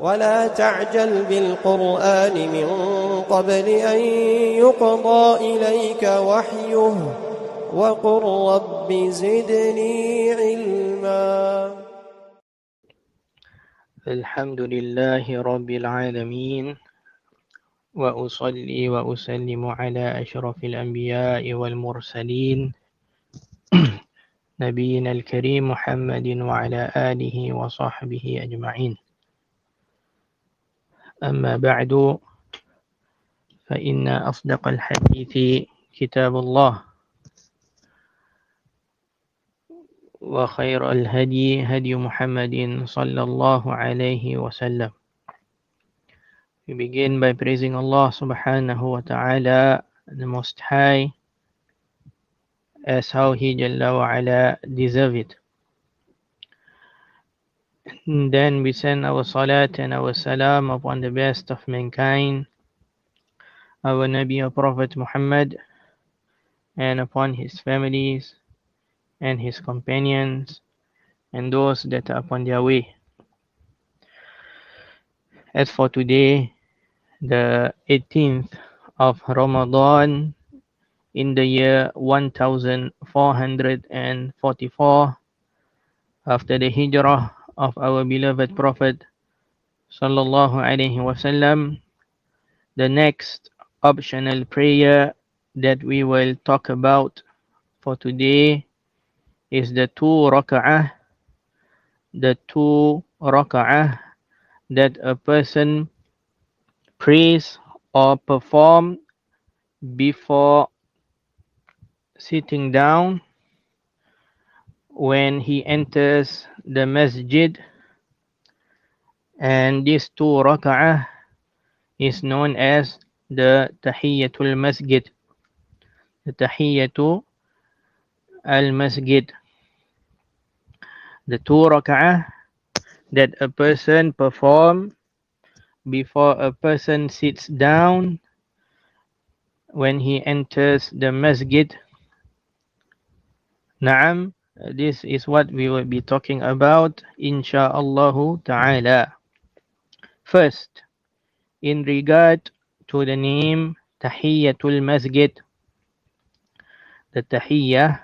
ولا تعجل بالقرآن من قبل أن يقضى إليك وحيه وقل رب زدني علما. الحمد لله رب العالمين وأصلي وأسلم على أشرف الأنبياء والمرسلين نبينا الكريم محمد وعلى آله وصحبه أجمعين. أما بعد فإن أصدق الحديث كتاب الله وخير الهدي هدي محمد صلى الله عليه وسلم. We begin by praising Allah subhanahu wa ta'ala, the Most High, as how He Jalla wa ala deserve it. And then we send our salat and our salam upon the best of mankind, our Nabi, our Prophet Muhammad, and upon his families and his companions and those that are upon their way. As for today, the 18th of Ramadan in the year 1444 after the hijrah of our beloved Prophet sallallahu alaihi wasallam, the next optional prayer that we will talk about for today is the two raka'ah that a person prays or perform before sitting down when he enters the masjid, and these two raka'ah is known as the Tahiyyatul Masjid. The Tahiyyatul Masjid. The two raka'ah that a person perform before a person sits down when he enters the masjid. Naam, this is what we will be talking about insha'Allah ta'ala. First, in regard to the name Tahiyyatul Masjid, the Tahiyyah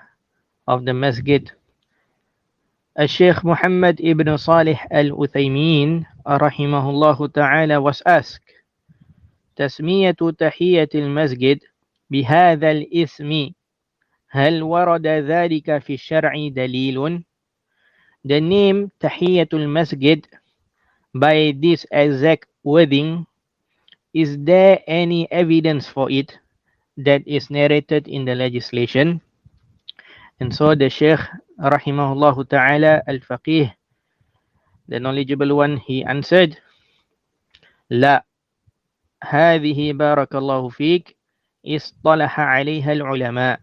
of the Masjid, Sheikh Muhammad ibn Salih al-Uthaymin rahimahullah ta'ala was asked, تسمية تحية المسجد بهذا الاسم هل ورد ذلك في الشرع دليل? The name Tahiyatul Masjid by this exact wording, is there any evidence for it that is narrated in the legislation? And so the Shaykh rahimahullah ta'ala al-Faqih, the knowledgeable one, he answered, لا هذه بارك الله فيك اصطلح عليها العلماء.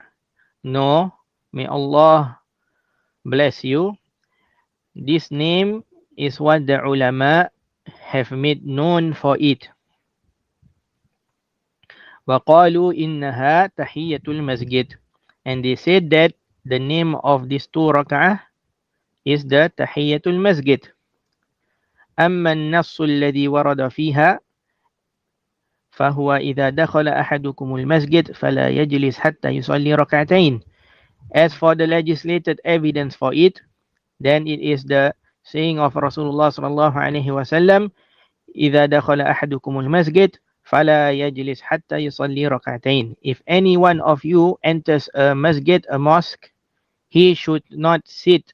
No, may Allah bless you, this name is what the ulama have made known for it. وقالوا إنها تحية المسجد, and they said that the name of this two rak'ah is the Tahiyyatul Masjid. أما النص الذي ورد فيها فهو إذا دخل أحدكم المسجد فلا يجلس حتى يصلي ركعتين. As for the legislated evidence for it, then it is the saying of Rasulullah sallallahu alaihi wasallam, إذا دخل أحدكم المسجد فلا يجلس حتى يصلي ركعتين. If any one of you enters a masjid, a mosque, he should not sit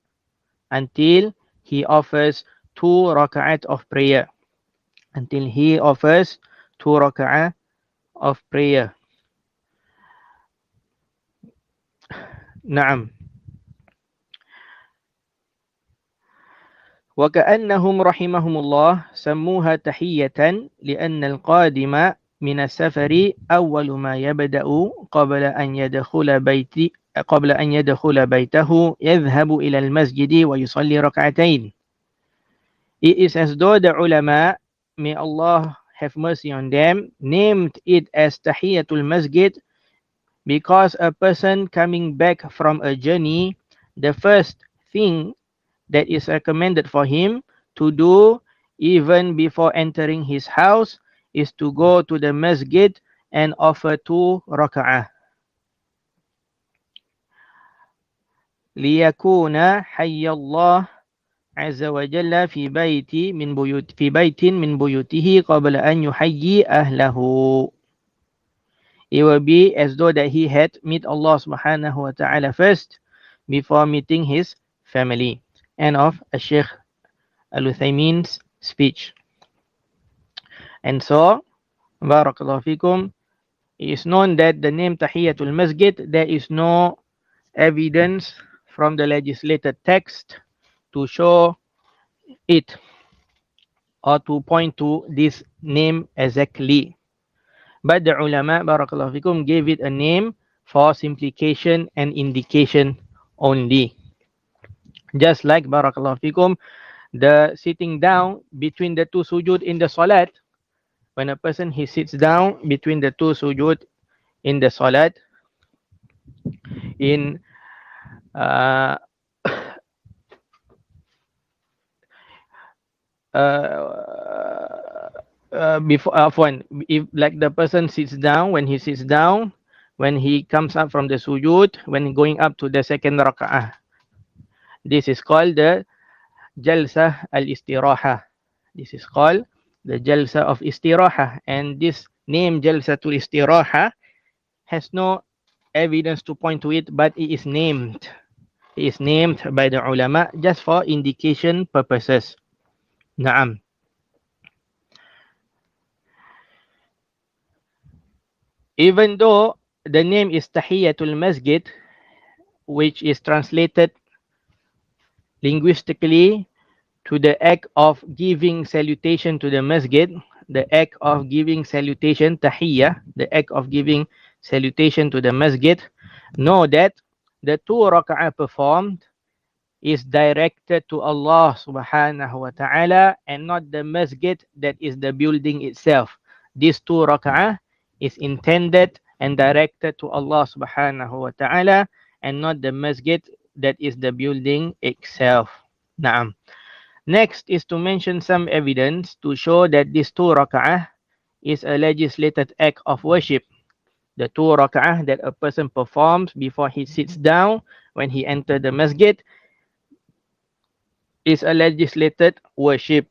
until he offers 2 rak'at of prayer. Until he offers 2 rak'ah of prayer. Naam. وكأنهم رحمهم الله سموها تحية لأن القادم من السفر أول ما يبدأ قبل أن يدخل بيته يذهب إلى المسجد ويصلي ركعتين. It is as though the ulama, may Allah have mercy on them, named it as Tahiyatul Masjid because a person coming back from a journey, the first thing that is recommended for him to do even before entering his house, is to go to the masjid and offer 2 raka'ah. لِيَكُونَ حَيَّ اللَّهِ عَزَّ وَجَلَّ في بيت من بيوته قبل أن يحيي أهله. It will be as though that he had met Allah subhanahu wa ta'ala first before meeting his family. End of Sheikh Al-Uthaymin's speech. And so, Barakallahu fikum, it is known that the name Tahiyatul Masjid, there is no evidence from the legislated text to show it or to point to this name exactly. But the ulama, Barakallahu fikum, gave it a name for simplification and indication only. Just like, Barakallahu fikum, the sitting down between the 2 sujud in the salat, when a person he sits down between the 2 sujud in the salat, in before if like the person sits down, when he sits down, when he comes up from the sujud, when going up to the second raka'ah, this is called the jalsah al-istirahah. This is called the jalsah of istirahah, and this name jalsatul istirahah has no evidence to point to it, but it is named. It is named by the ulama just for indication purposes. Naam. Even though the name is Tahiyatul Masjid, which is translated linguistically to the act of giving salutation to the masjid, the act of giving salutation, tahiyya, the act of giving salutation to the masjid, know that the 2 raka'ah performed is directed to Allah subhanahu wa ta'ala and not the masjid, that is the building itself. This 2 raka'ah is intended and directed to Allah subhanahu wa ta'ala and not the masjid, that is the building itself. Naam. Next is to mention some evidence to show that this 2 raka'ah is a legislated act of worship. The 2 raka'ah that a person performs before he sits down when he enters the masjid is a legislated worship.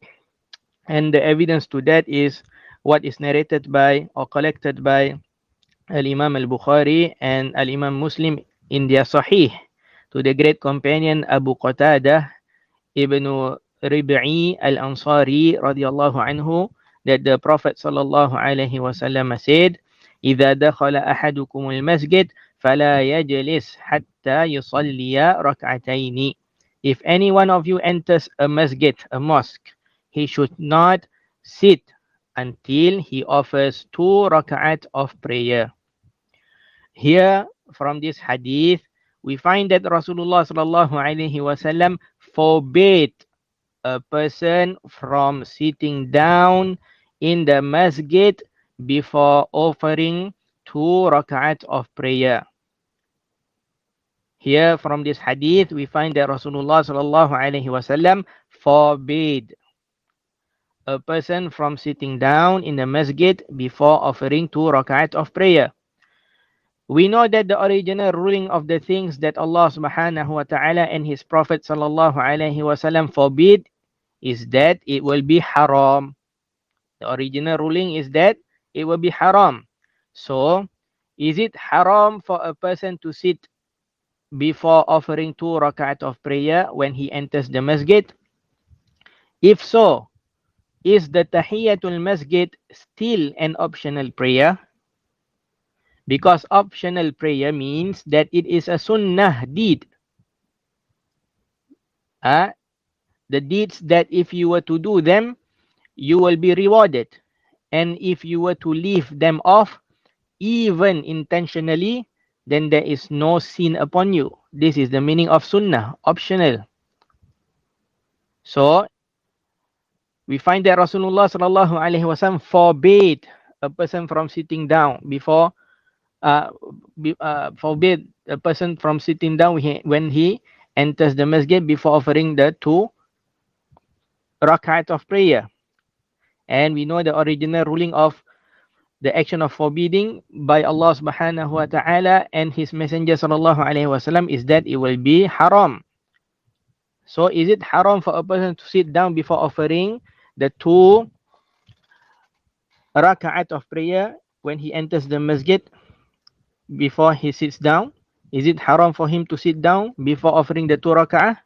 And the evidence to that is what is narrated by or collected by Al-Imam Al-Bukhari and Al-Imam Muslim in their Sahih to the great companion Abu Qatadah ibn Rib'i al-Ansari radiyallahu anhu, that the Prophet sallallahu alaihi wasallam said, إِذَا دَخَلَ أَحَدُكُمُ الْمَسْجِدِ فَلَا يَجْلِسْ حَتَّى يُصَلِّيَ رَكْعَتَيْنِ. If any one of you enters a masjid, a mosque, he should not sit until he offers 2 rak'at of prayer. Here, from this hadith, we find that Rasulullah sallallahu alaihi wasallam forbade a person from sitting down in the masjid before offering 2 rak'at of prayer. Here, from this hadith, we find that Rasulullah sallallahu alaihi wasallam forbade a person from sitting down in the masjid before offering 2 rak'at of prayer. We know that the original ruling of the things that Allah subhanahu wa ta'ala and His Prophet sallallahu alaihi wasallam forbid is that it will be haram. The original ruling is that it will be haram. So, is it haram for a person to sit before offering 2 rak'at of prayer when he enters the masjid? If so, is the Tahiyatul Masjid still an optional prayer? Because optional prayer means that it is a sunnah deed. The deeds that if you were to do them, you will be rewarded. And if you were to leave them off, even intentionally, then there is no sin upon you. This is the meaning of sunnah, optional. So, we find that Rasulullah sallallahu alaihi wasallam forbade a person from sitting down before, forbade a person from sitting down when he enters the masjid before offering the 2 rak'at of prayer. And we know the original ruling of the action of forbidding by Allah subhanahu wa ta'ala and His Messenger sallallahu alaihi wasallam is that it will be haram. So is it haram for a person to sit down before offering the 2 raka'at of prayer when he enters the masjid before he sits down? Is it haram for him to sit down before offering the 2 raka'ah?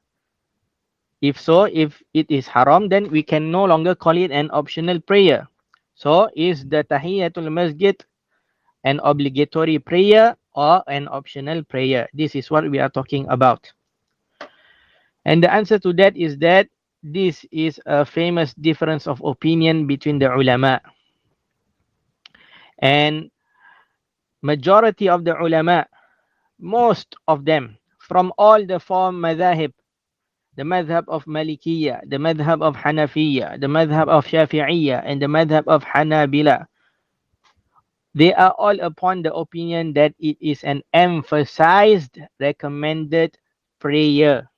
If so, if it is haram, then we can no longer call it an optional prayer. So is the Tahiyatul Masjid an obligatory prayer or an optional prayer? This is what we are talking about. And the answer to that is that this is a famous difference of opinion between the ulama. And majority of the ulama, most of them, from all the 4 madhahib, the madhab of Malikiyya, the madhab of Hanafiyya, the madhab of Shafi'iyya, and the madhab of Hanabila, they are all upon the opinion that it is an emphasized recommended prayer.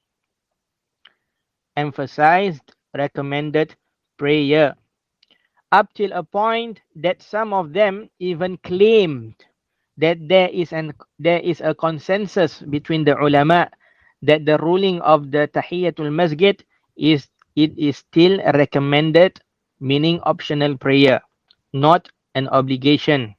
Emphasized recommended prayer. Up till a point that some of them even claimed that there is a consensus between the ulama that the ruling of the Tahiyatul Masjid is still a recommended, meaning optional prayer, not an obligation.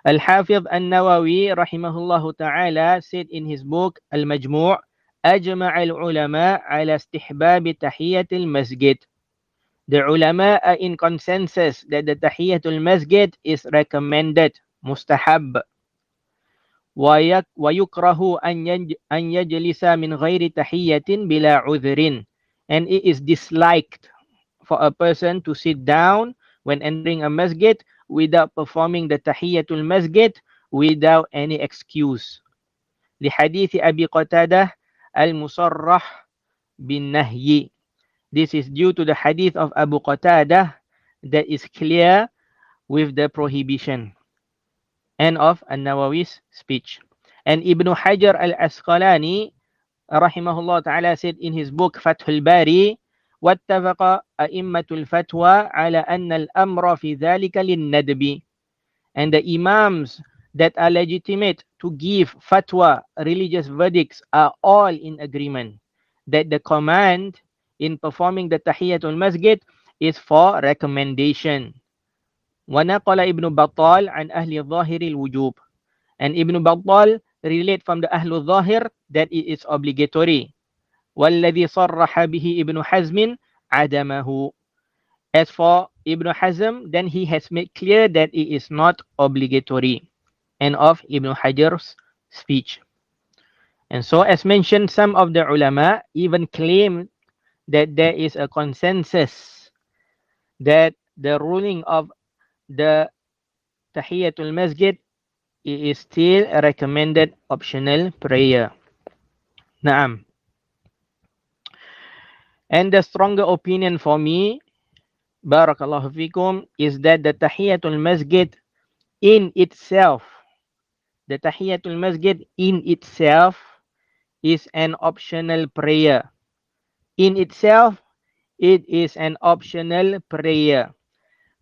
Al-Hafidh An-Nawawi rahimahullahu ta'ala said in his book Al-Majmu' أجمع العلماء على استحباب تحية المسجد. The ulama are in consensus that the Tahiyatul Masjid is recommended, mustahab. ويكره أن يجلس من غير تحية بلا عذر. And it is disliked for a person to sit down when entering a masjid without performing the Tahiyatul Masjid without any excuse. لحديث أبي قتادة المصرح بالنهي. This is due to the hadith of Abu Qatadah that is clear with the prohibition. End of An-Nawawi's speech. And Ibn Hajar al-Asqalani rahimahullah ta'ala said in his book Fathul Bari, وَاتَّفَقَ أَئِمَّةُ الْفَتْوَى عَلَى أَنَّ الْأَمْرَ فِي ذَلِكَ لِلنَّدْبِ. And the imams that are legitimate to give fatwa, religious verdicts, are all in agreement that the command in performing the Tahiyatul Masjid is for recommendation. وَنَقَلَ Ibn Battal عن أهل الظاهر الوجوب. And Ibn Battal relate from the Ahlul Zahir that it is obligatory. وَالَّذِي صَرَّحَ بِهِ Ibn Hazm عَدَمَهُ. As for Ibn Hazm, then he has made clear that it is not obligatory. End of Ibn Hajar's speech. And so as mentioned, some of the ulama even claim that there is a consensus that the ruling of the Tahiyatul Masjid is still a recommended optional prayer. Naam. And the stronger opinion for me, Barakallahu fikum, is that the Tahiyatul Masjid in itself, the Tahiyatul Masjid in itself is an optional prayer. In itself, it is an optional prayer.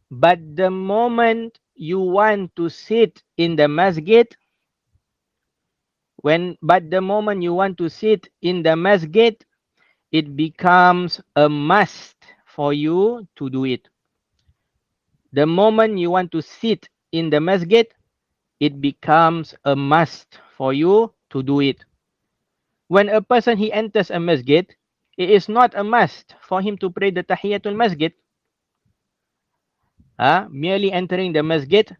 But the moment you want to sit in the masjid, it becomes a must for you to do it. The moment you want to sit in the masjid, it becomes a must for you to do it. When a person he enters a masjid, it is not a must for him to pray the Tahiyatul Masjid. Merely entering the masjid,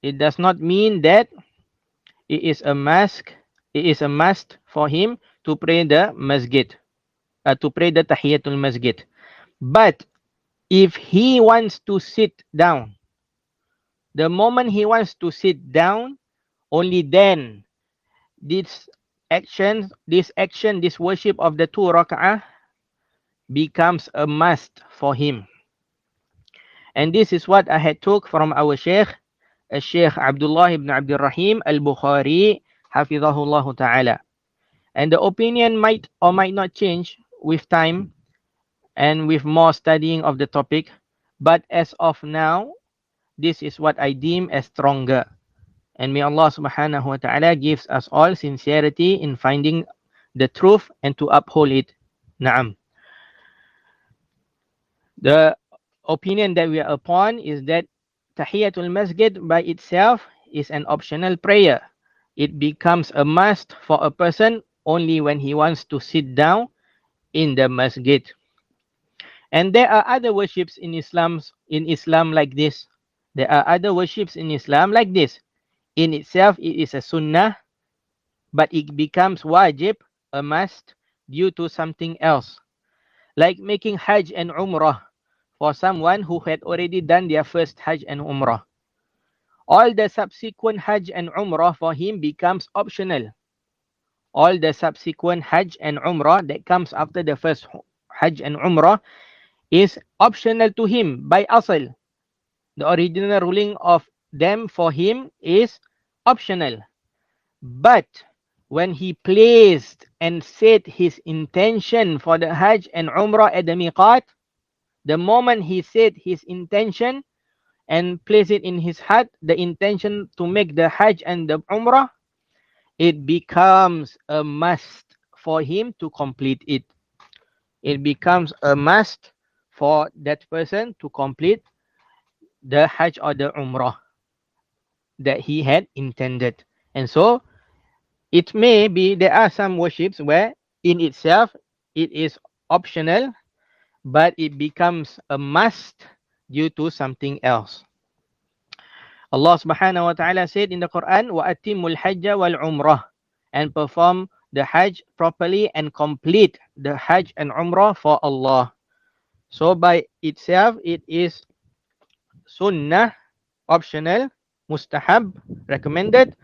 it does not mean that it is a must for him to pray the masjid, to pray the Tahiyatul Masjid. But if he wants to sit down, the moment he wants to sit down, only then this worship of the 2 rak'ah becomes a must for him. And this is what I had took from our Sheikh, Sheikh Abdullah ibn Abdul Rahim al-Bukhari, hafizahullah ta'ala. And the opinion might or might not change with time. and with more studying of the topic. But as of now, this is what I deem as stronger. And may Allah subhanahu wa ta'ala gives us all sincerity in finding the truth and to uphold it. Naam. The opinion that we are upon is that Tahiyatul Masjid by itself is an optional prayer. It becomes a must for a person only when he wants to sit down in the masjid. And there are other worships in Islam like this. There are other worships in Islam like this. In itself, it is a sunnah, but it becomes wajib, a must, due to something else. Like making Hajj and Umrah for someone who had already done their first Hajj and Umrah. All the subsequent Hajj and Umrah for him becomes optional. All the subsequent Hajj and Umrah that comes after the first Hajj and Umrah is optional to him by asal. The original ruling of them for him is optional. But when he placed and set his intention for the Hajj and Umrah at the miqat, the moment he set his intention and place it in his heart, the intention to make the Hajj and the Umrah, it becomes a must for him to complete it. It becomes a must for that person to complete the Hajj or the Umrah that he had intended. And so, it may be, there are some worships where in itself, it is optional, but it becomes a must due to something else. Allah subhanahu wa ta'ala said in the Quran, وَأَتِمُّ الْحَجَّ وَالْعُمْرَةِ, and perform the Hajj properly and complete the Hajj and Umrah for Allah. So by itself, it is sunnah, optional, mustahab, recommended.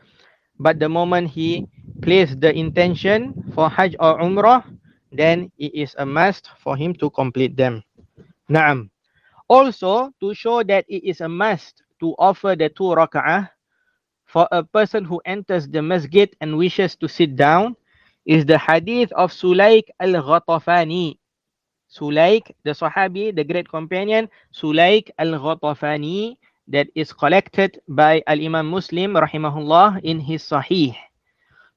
But the moment he placed the intention for Hajj or Umrah, then it is a must for him to complete them. Naam. Also, to show that it is a must to offer the 2 raka'ah for a person who enters the masjid and wishes to sit down is the hadith of Sulaik al-Ghatafani. Sulaik, the Sahabi, the great companion, Sulaik al-Ghatafani, that is collected by Al-Imam Muslim rahimahullah in his Sahih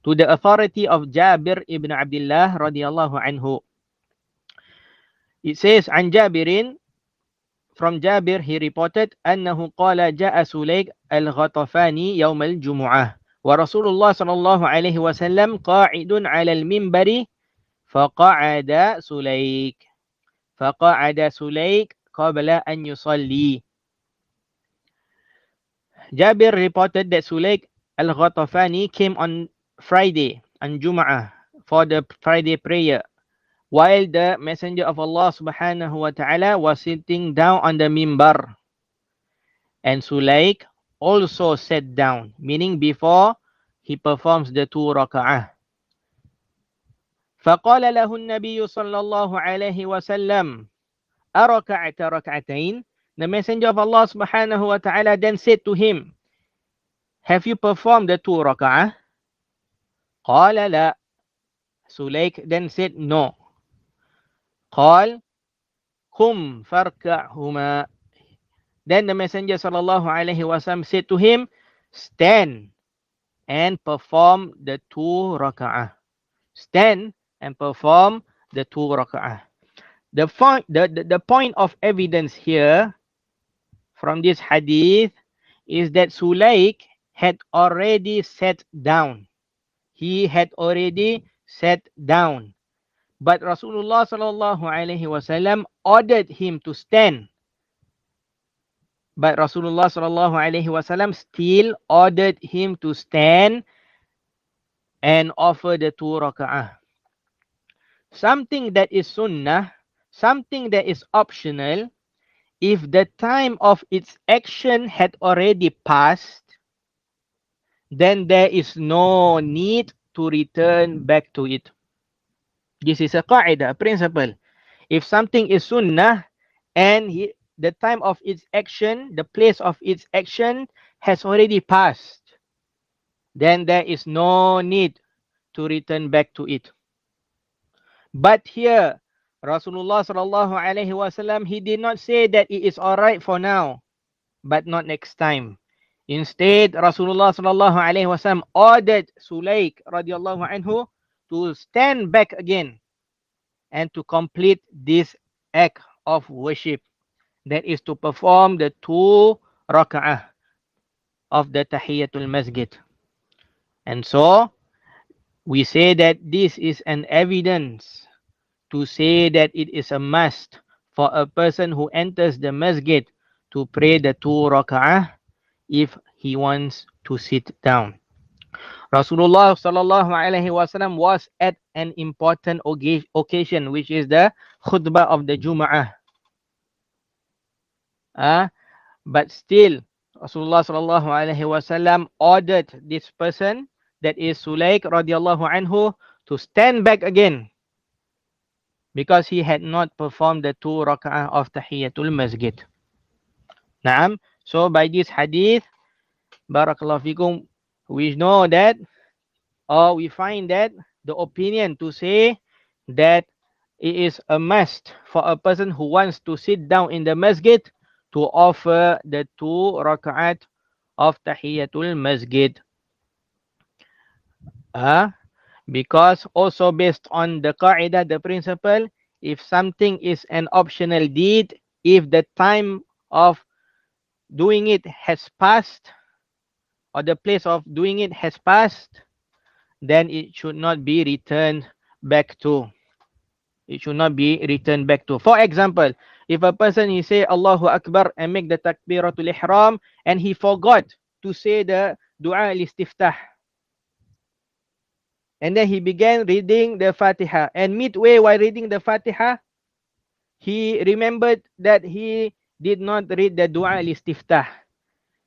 to the authority of Jabir ibn Abdullah radiyallahu anhu. It says, An Jabirin, from Jabir, he reported, أنه قال جاء سليك الغطفاني يوم الجمعة ورسول الله صلى الله عليه وسلم قاعد على المنبر فقعد سليك قبل أن يصلي. Jabir reported that Sulaik al-Ghatafani came on Friday, on Jum'ah, for the Friday prayer, while the Messenger of Allah subhanahu wa ta'ala was sitting down on the mimbar. And Sulaik also sat down, meaning before he performs the 2 raka'ah. فَقَالَ لَهُ النَّبِيُّ صَلَّى اللَّهُ عَلَيْهِ وَسَلَّمَ أَرَكَعْتَ رَكْعَتَيْنِ. The Messenger of Allah subhanahu wa ta'ala then said to him, have you performed the 2 raka'ah? قَالَ لَا. Sulaik then said, no. قال قم فاركعهما. Then the Messenger sallallahu alaihi wasallam said to him, stand and perform the 2 raka'ah. Stand and perform the 2 raka'ah. The point of evidence here from this hadith is that Sulaik had already sat down. He had already sat down. But Rasulullah sallallahu alaihi wasallam ordered him to stand. But Rasulullah sallallahu alaihi wasallam still ordered him to stand and offer the 2 raka'ah. Something that is sunnah, something that is optional, if the time of its action had already passed, then there is no need to return back to it. This is a qa'idah, a principle. If something is sunnah and the time of its action, the place of its action has already passed, then there is no need to return back to it. But here, Rasulullah sallallahu alaihi wasallam, he did not say that it is alright for now, but not next time. Instead, Rasulullah sallallahu alaihi wasallam ordered Sulaik radhiyallahu anhu to stand back again and to complete this act of worship. That is to perform the 2 raka'ah of the Tahiyatul Masjid. And so, we say that this is an evidence to say that it is a must for a person who enters the masjid to pray the 2 raka'ah if he wants to sit down. Rasulullah sallallahu alaihi wasallam was at an important occasion, which is the khutbah of the Jum'ah. But still, Rasulullah sallallahu alaihi wasallam ordered this person, that is Sulaik radhiyallahu anhu, to stand back again because he had not performed the 2 raka'ah of Tahiyatul Masjid. Naam. So by this hadith, barakallahu fikum, we know that, or we find that the opinion to say that it is a must for a person who wants to sit down in the masjid to offer the 2 raka'at of Tahiyatul Masjid. Because also based on the qa'idah, the principle, if something is an optional deed, if the time of doing it has passed, or the place of doing it has passed, then it should not be returned back to. It should not be returned back to. For example, if a person, he say Allahu Akbar and make the takbiratul ihram, and he forgot to say the dua al-istiftah, and then he began reading the Fatiha, and midway while reading the Fatiha, he remembered that he did not read the dua al-istiftah.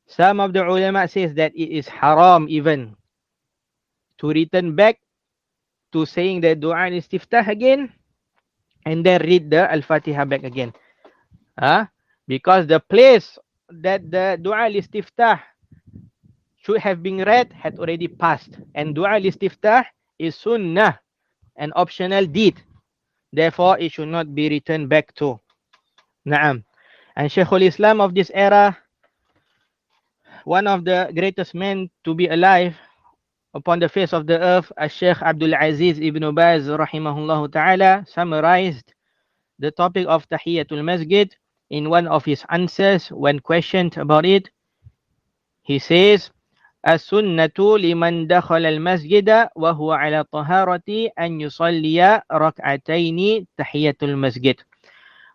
Some of the ulama says that it is haram even to return back to saying the dua al-istiftah again and then read the al-Fatiha back again. Because the place that the dua al-istiftah should have been read had already passed, and dua al-istiftah is sunnah, an optional deed. Therefore, it should not be returned back to. Naam. And Shaykhul Islam of this era, one of the greatest men to be alive upon the face of the earth, Shaykh Abdul Aziz ibn Baz rahimahullah ta'ala, summarized the topic of Tahiyatul Masjid in one of his answers when questioned about it. He says, As-sunnatu liman dakhala al-masjida wa huwa ala taharati an yusalliya rak'ataini tahiyatul masjid.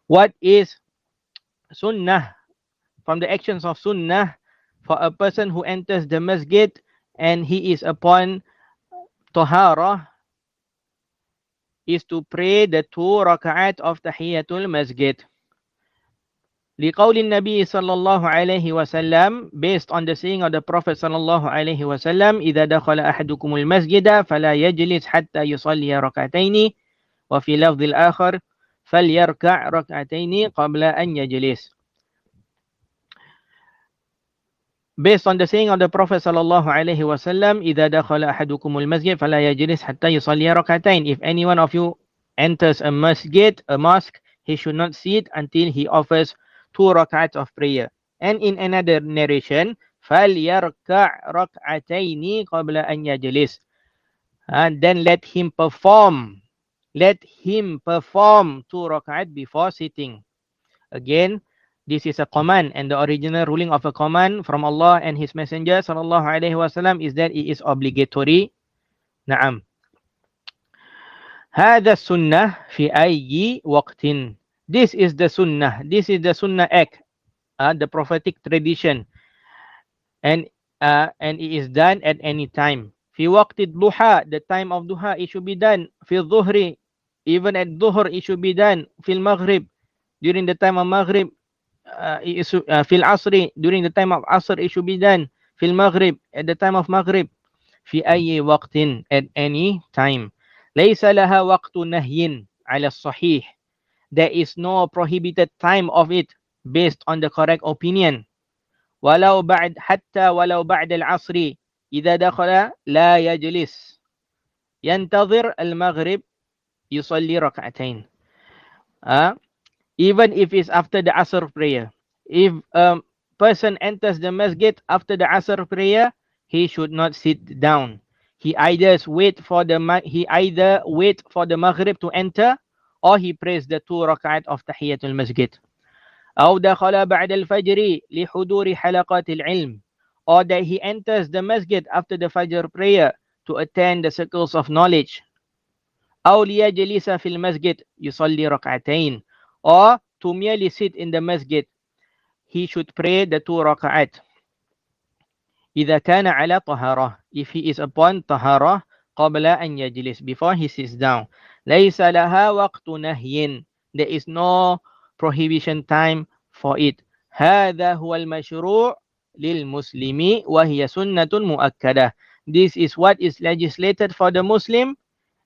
What is sunnah? From the actions of sunnah for a person who enters the masjid and he is upon tahara is to pray the 2 raka'at of tahiyatul masjid. لقول النبي صلى الله عليه وسلم, based on the saying of the Prophet صلى الله عليه وسلم, إذا دخل أحدكم المسجد فلا يجلس حتى يصلي ركعتين وفي لفظ الآخر فليركع ركعتين قبل أن يجلس. Based on the saying of the Prophet صلى الله عليه وسلم, إذا دخل أحدكم المسجد فلا يجلس حتى يصلي ركعتين. If any one of you enters a masjid, a mosque, he should not sit until he offers 2 rak'ats of prayer. And in another narration, فَلْيَرْكَعْ رَكْعَتَيْنِ قَبْلَ أَنْ يَجْلِسْ. And then let him perform 2 rak'at before sitting. Again, this is a command, and the original ruling of a command from Allah and His Messenger sallallahu alaihi wasallam is that it is obligatory. Naam. هذا السنة في أي وقت. This is the sunnah. This is the sunnah act, the prophetic tradition, and it is done at any time. في وقت الضحى, the time of duha, it should be done. في الظهر, even at dhuhr, it should be done. في المغرب, during the time of maghrib. في العصر, during the time of asr, it should be done. في المغرب, at the time of maghrib. في أي وقت, at any time. ليس لها وقت نهي على الصحيح. There is no prohibited time of it based on the correct opinion. حتى ولو بعد العصر إذا دخل لا يجلس ينتظر المغرب يصلي ركعتين. Even if it's after the Asr prayer. If a person enters the masjid after the Asr prayer, he should not sit down. He either wait for the Maghrib to enter, or he prays the 2 rak'at of Tahiyatul Masjid. أو دخل بعد الفجر لحضور حلقات العلم, or that he enters the masjid after the Fajr prayer to attend the circles of knowledge. أو ليجلس في المسجد يصلي ركعتين, or to merely sit in the masjid, he should pray the 2 rak'at. إذا كان على طهارة, if he is upon طهارة, قبل أن يجلس, before he sits down. ليس لها وقت نهي, there is no prohibition time for it. هذا هو المشروع للمسلم وهي سنة مؤكدة. This is what is legislated for the Muslim,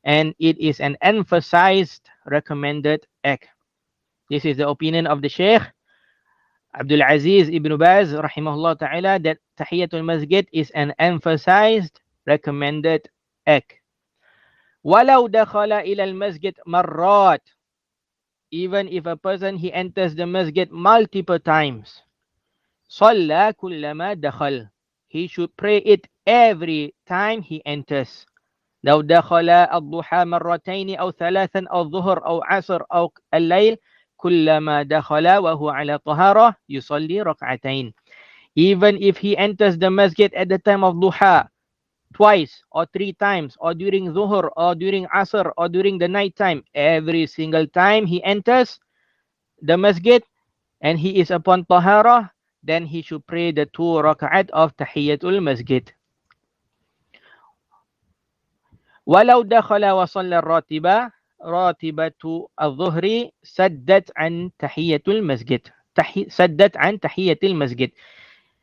and it is an emphasized recommended act. This is the opinion of the Sheikh Abdul Aziz Ibn Baz rahimahullah ta'ala, that Tahiyatul Masjid is an emphasized recommended act. Walau dakhala ila al-masjid marrat, even if a person he enters the masjid multiple times, salla kullama dakhal, he should pray it every time he enters. لو دخل الضحى مرتين أو ثلاثا أو الظهر أو عصر أو الليل كلما دخل وهو على طهارة يصلي ركعتين. Even if he enters the masjid at the time of duha twice or 3 times, or during zuhur or during asr or during the night time, every single time he enters the masjid and he is upon tahara, then he should pray the 2 rak'at of tahiyatul masjid. ولو دخل وصلى الراتبة راتبة الظهر سدت عن تحية المسجد سدت عن تحية المسجد.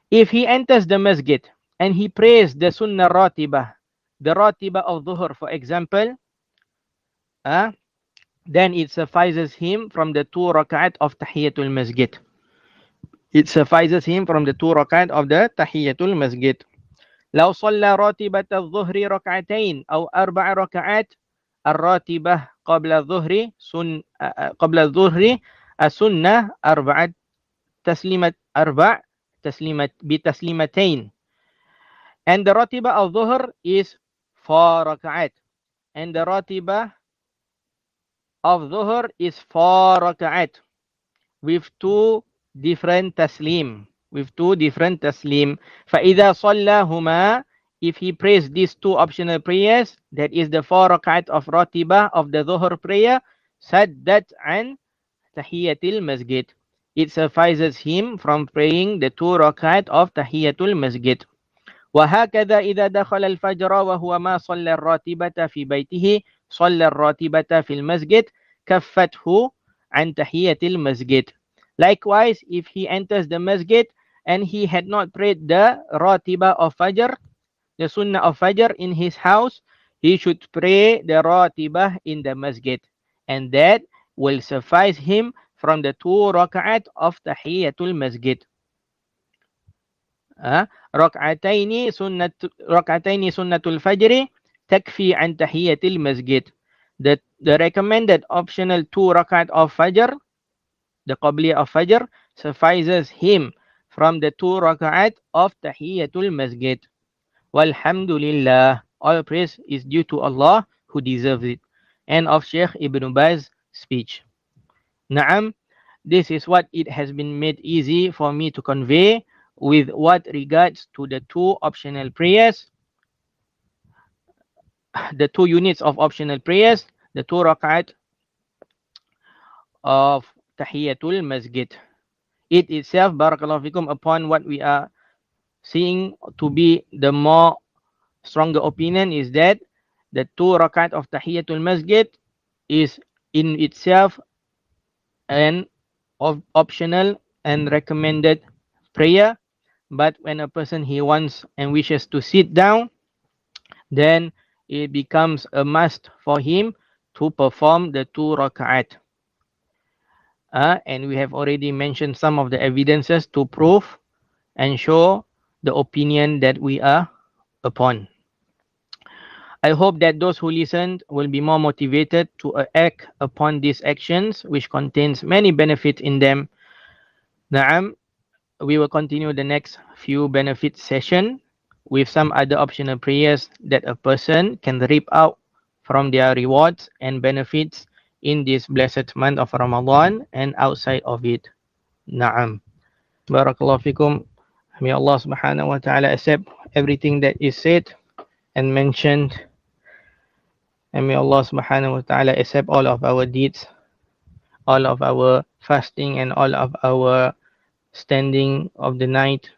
If he enters the masjid and he prays the sunnah ratiba, the ratiba of dhuhr for example, then it suffices him from the 2 rak'at of tahiyatul masjid. It suffices him from the 2 rak'at of the tahiyatul masjid. لو صلى راتبة الظهر ركعتين أو 4 ركعات الراتبة قبل الظهر السنة 4 تسليمات بتسليمتين. And the ratiba of dhuhr is 4 ركعات. And the ratiba of dhuhr is 4 ركعات with 2 different taslim. فإذا صلىهما, if he prays these 2 optional prayers, that is the 4 rakat of ratiba of the dhuhr prayer, saddat an tahiyatul masjid, it suffices him from praying the 2 rakat of tahiyatul masjid. وهكذا إذا دخل الفجر وهو ما صلى الراتبة في بيته صلى الراتبة في المسجد كفته عن تحية المسجد. Likewise, if he enters the masjid and he had not prayed the ratiba of Fajr, the sunnah of Fajr in his house, he should pray the ratiba in the masjid. And that will suffice him from the 2 rak'at of Tahiyatul Masjid. Rak'ataini sunnatul Fajr takfi an Tahiyatul Masjid. The recommended optional 2 rak'at of Fajr, the Qabliyah of Fajr, suffices him from the 2 rak'at of Tahiyatul Masjid. Walhamdulillah, all praise is due to Allah who deserves it. End of Sheikh Ibn Baz's speech. Naam, this is what it has been made easy for me to convey with what regards to the 2 optional prayers, the 2 units of optional prayers, the 2 rak'at of Tahiyatul Masjid. It itself, barakallahu fikum, upon what we are seeing to be the more stronger opinion, is that the 2 rakat of Tahiyatul Masjid is in itself an optional and recommended prayer. But when a person he wants and wishes to sit down, then it becomes a must for him to perform the 2 rakat. And we have already mentioned some of the evidences to prove and show the opinion that we are upon. I hope that those who listened will be more motivated to act upon these actions, which contains many benefits in them. Naam, we will continue the next few benefit session with some other optional prayers that a person can reap out from their rewards and benefits in this blessed month of Ramadan and outside of it. Naam. Barakallahu fikum. May Allah subhanahu wa ta'ala accept everything that is said and mentioned. And may Allah subhanahu wa ta'ala accept all of our deeds, all of our fasting and all of our standing of the night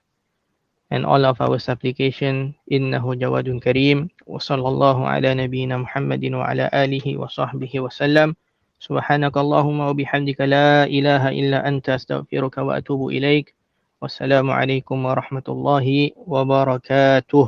and all of our supplication. Innahu jawadun kareem. Wa sallallahu ala nabiyyina Muhammadin wa ala alihi wa sahbihi wa sallam. Subhanaka Allahumma wa bihamdika la ilaha illa anta astaghfiruka wa atubu ilaik. Wassalamu alaikum warahmatullahi wabarakatuh.